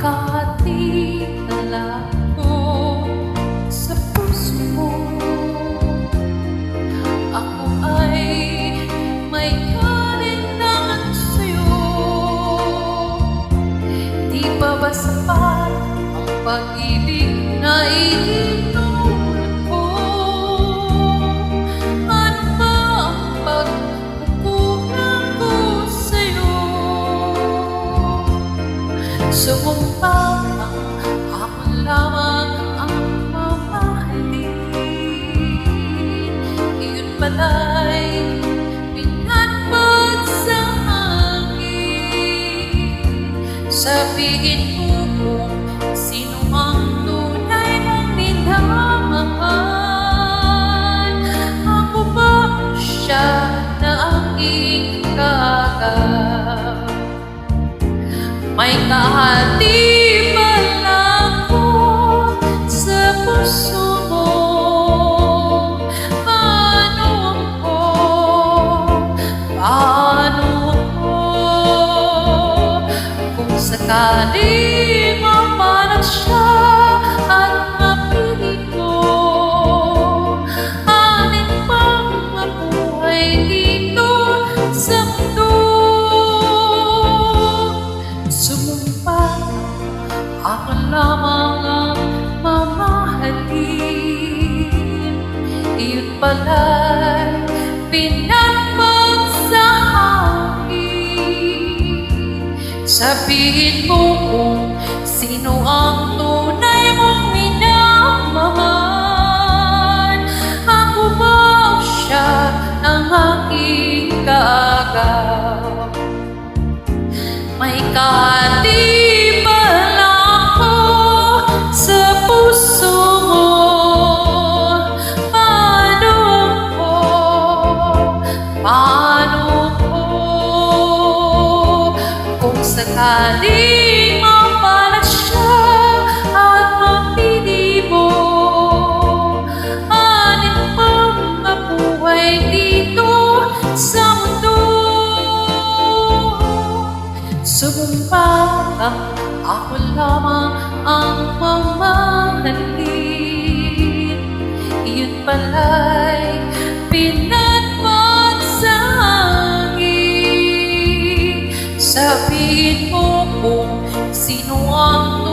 Nakatitala ko sa puso mo. Ako ay may kalinlangan sa'yo. Di pa ba sapat ang pag-ibig na itinulad ko? Ano ba ang pagkukulang ko sa'yo? Sumumpa ako lamang ang mamahalin. Iyon pala'y pinatpad sa hangin. Sabihin mo kung sino ang tunay mong minamahal. Ako ba siya na aking kaagap? May kahatipan ako sa puso mo. Paano ako? Kung sakali mapanag siya at mapili ko, alin pang mabuhay dito sa mundo? Sumumpa ako lamang ang mamahalin. Iyon pala'y pinatpag sa hangin. Sabihin mo kung sino ang tunay mong minamahal. Ako ba siya ng aking kaagap? May kahatipan ako sa puso mo. Paano ko? Kung sakaling mapalag siya at mapili mo, alin pang mabuhay dito sa mundo? Sumumpa ako lamang ang mamahalin. Iyon pala'y pinatpad sa hangin. Sabihin mo kung sino ang